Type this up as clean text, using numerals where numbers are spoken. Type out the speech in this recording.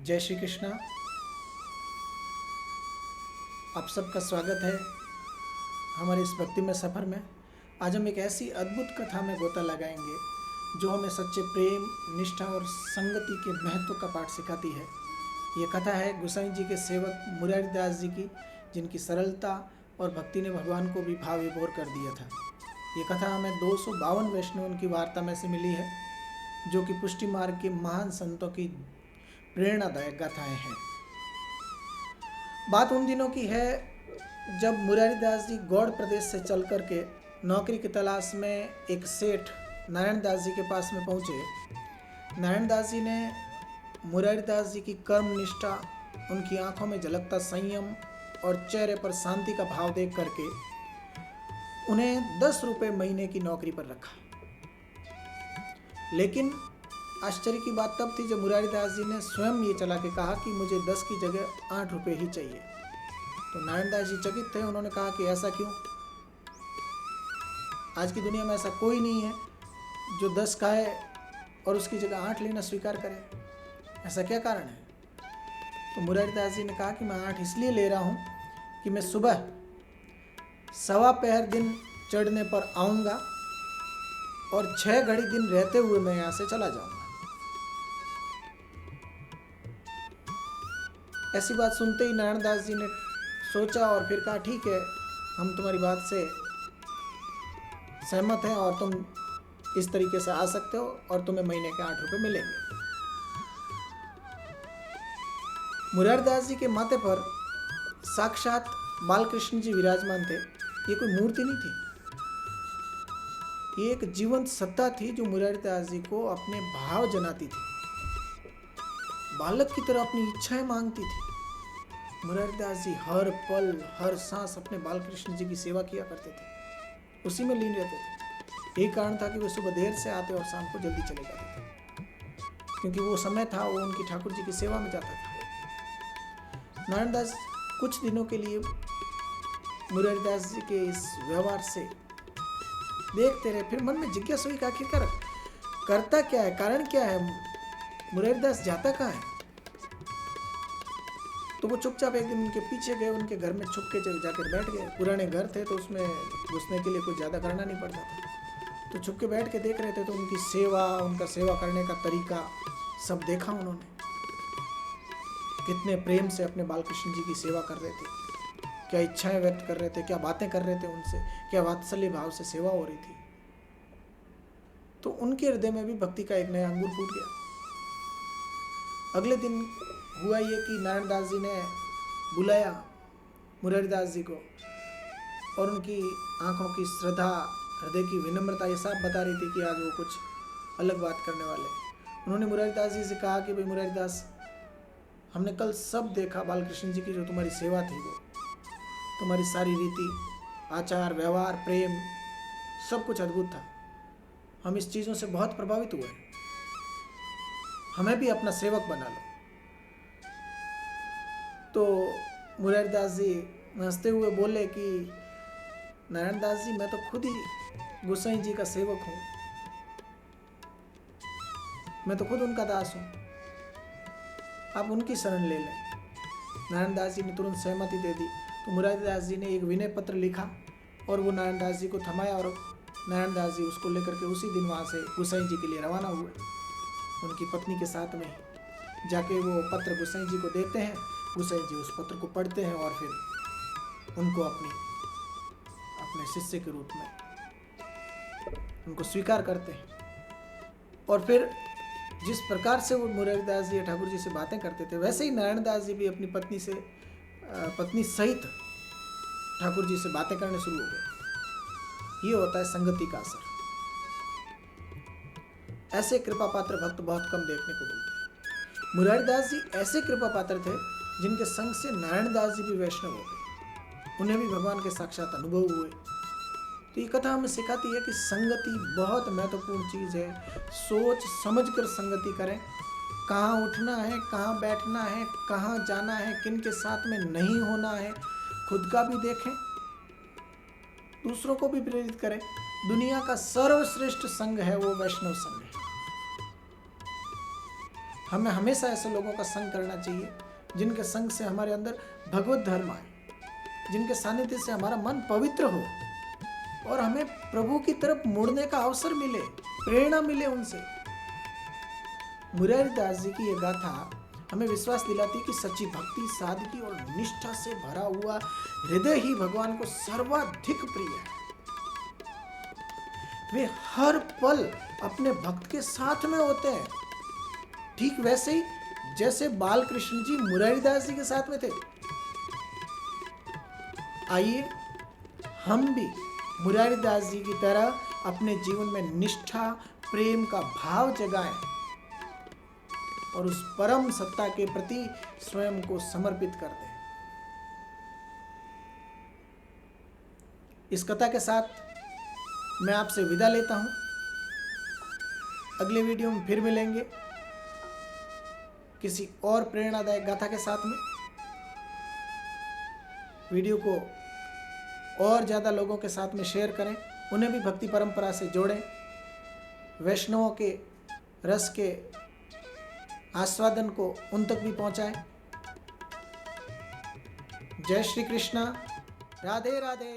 जय श्री कृष्णा। आप सबका स्वागत है हमारे इस भक्ति में सफ़र में। आज हम एक ऐसी अद्भुत कथा में गोता लगाएंगे जो हमें सच्चे प्रेम, निष्ठा और संगति के महत्व का पाठ सिखाती है। ये कथा है गोसाई जी के सेवक मुरारी दास जी की, जिनकी सरलता और भक्ति ने भगवान को भी भाव विभोर कर दिया था। ये कथा हमें 252 वैष्णवों की वार्ता में से मिली है, जो कि पुष्टि मार्ग के महान संतों की प्रेरणादायक गाथाएं हैं। बात उन दिनों की है जब मुरारी दास जी गौड़ प्रदेश से चल करके नौकरी की तलाश में एक सेठ नारायण दास जी के पास में पहुँचे। नारायण दास जी ने मुरारी दास जी की कर्म निष्ठा, उनकी आंखों में झलकता संयम और चेहरे पर शांति का भाव देख करके उन्हें 10 रुपये महीने की नौकरी पर रखा। लेकिन आश्चर्य की बात तब थी जब मुरारी दास जी ने स्वयं ये चला के कहा कि मुझे 10 की जगह 8 रुपये ही चाहिए। तो नारायण दास जी चकित थे। उन्होंने कहा कि ऐसा क्यों? आज की दुनिया में ऐसा कोई नहीं है जो 10 खाए और उसकी जगह 8 लेना स्वीकार करे। ऐसा क्या कारण है? तो मुरारी दास जी ने कहा कि मैं 8 इसलिए ले रहा हूँ कि मैं सुबह 1.25 पहर दिन चढ़ने पर आऊँगा और 6 घड़ी दिन रहते हुए मैं यहाँ से चला जाऊँगा। ऐसी बात सुनते ही नारायण दास जी ने सोचा और फिर कहा, ठीक है, हम तुम्हारी बात से सहमत हैं और तुम इस तरीके से आ सकते हो और तुम्हें महीने के 8 रुपये मिलेंगे। मुरारी दास जी के माथे पर साक्षात बालकृष्ण जी विराजमान थे। ये कोई मूर्ति नहीं थी, ये एक जीवंत सत्ता थी जो मुरारी दास जी को अपने भाव जनाती थी, बालक की तरह अपनी इच्छाएं मांगती थी। मुरारी दास जी हर पल हर सांस अपने बालकृष्ण जी की सेवा किया करते थे, उसी में लीन रहते थे। यही कारण था कि वे सुबह देर से आते और शाम को जल्दी चले जाते थे, क्योंकि वो समय था वो उनकी ठाकुर जी की सेवा में जाता था। नारायण दास कुछ दिनों के लिए मुरारी दास जी के इस व्यवहार से देखते रहे। फिर मन में जिज्ञासा हुई कि आखिरकार करता क्या है, कारण क्या है, मुरारी दास जाता कहाँ है? तो वो चुपचाप एक दिन उनके पीछे गए, उनके घर में छुप के जाकर बैठ गए। पुराने घर थे तो उसमें घुसने के लिए कुछ ज़्यादा करना नहीं पड़ता था। तो छुप के बैठ के देख रहे थे तो उनकी सेवा, उनका सेवा करने का तरीका सब देखा उन्होंने। कितने प्रेम से अपने बालकृष्ण जी की सेवा कर रहे थे, क्या इच्छाएं व्यक्त कर रहे थे, क्या बातें कर रहे थे उनसे, क्या वात्सल्य भाव से सेवा हो रही थी। तो उनके हृदय में भी भक्ति का एक नया अंकुर फूट गया। अगले दिन हुआ ये कि नारायण दास जी ने बुलाया मुरारी दास जी को और उनकी आंखों की श्रद्धा, हृदय की विनम्रता ये सब बता रही थी कि आज वो कुछ अलग बात करने वाले हैं। उन्होंने मुरारी दास जी से कहा कि भाई मुरारी दास, हमने कल सब देखा बालकृष्ण जी की जो तुम्हारी सेवा थी, वो तुम्हारी सारी रीति, आचार, व्यवहार, प्रेम, सब कुछ अद्भुत था। हम इस चीज़ों से बहुत प्रभावित हुए, हमें भी अपना सेवक बना लो। तो मुरारी दास जी हंसते हुए बोले कि नारायण दास जी, मैं तो खुद ही गोसाई जी का सेवक हूँ, मैं तो खुद उनका दास हूँ, आप उनकी शरण ले लें। नारायण दास जी ने तुरंत सहमति दे दी। तो मुरारी दास जी ने एक विनय पत्र लिखा और वो नारायण दास जी को थमाया और नारायण दास जी उसको लेकर के उसी दिन वहाँ से गोसाई जी के लिए रवाना हुए। उनकी पत्नी के साथ में जाके वो पत्र गोसाई जी को देते हैं। गोसाई जी उस पत्र को पढ़ते हैं और फिर उनको अपने शिष्य के रूप में उनको स्वीकार करते हैं। और फिर जिस प्रकार से वो मुरारी दास जी ठाकुर जी से बातें करते थे, वैसे ही नारायण दास जी भी अपनी पत्नी सहित ठाकुर जी से बातें करने शुरू हो गए। ये होता है संगति का असर। ऐसे कृपा पात्र भक्त बहुत कम देखने को मिलते हैं। मुरारी दास जी ऐसे कृपा पात्र थे जिनके संग से नारायण दास जी भी वैष्णव हो गए, उन्हें भी भगवान के साक्षात अनुभव हुए। तो ये कथा हमें सिखाती है कि संगति बहुत महत्वपूर्ण चीज़ है। सोच समझकर संगति करें, कहाँ उठना है, कहाँ बैठना है, कहाँ जाना है, किन के साथ में नहीं होना है, खुद का भी देखें, दूसरों को भी प्रेरित करें। दुनिया का सर्वश्रेष्ठ संघ है वो वैष्णव संघ है। हमें हमेशा ऐसे लोगों का संग करना चाहिए जिनके संग से हमारे अंदर भगवत धर्म आए, जिनके सानिध्य से हमारा मन पवित्र हो और हमें प्रभु की तरफ मुड़ने का अवसर मिले, प्रेरणा मिले उनसे। मुरारी दास जी की यह गाथा हमें विश्वास दिलाती कि सच्ची भक्ति, सादगी और निष्ठा से भरा हुआ हृदय ही भगवान को सर्वाधिक प्रिय है। वे हर पल अपने भक्त के साथ में होते हैं, ठीक वैसे ही जैसे बाल कृष्ण जी मुरारी दास जी के साथ में थे। आइए हम भी मुरारी दास जी की तरह अपने जीवन में निष्ठा, प्रेम का भाव जगाएं और उस परम सत्ता के प्रति स्वयं को समर्पित कर दें। इस कथा के साथ मैं आपसे विदा लेता हूं। अगले वीडियो में फिर मिलेंगे किसी और प्रेरणादायक गाथा के साथ में। वीडियो को और ज़्यादा लोगों के साथ में शेयर करें, उन्हें भी भक्ति परंपरा से जोड़ें, वैष्णवों के रस के आस्वादन को उन तक भी पहुंचाएं। जय श्री कृष्णा, राधे राधे।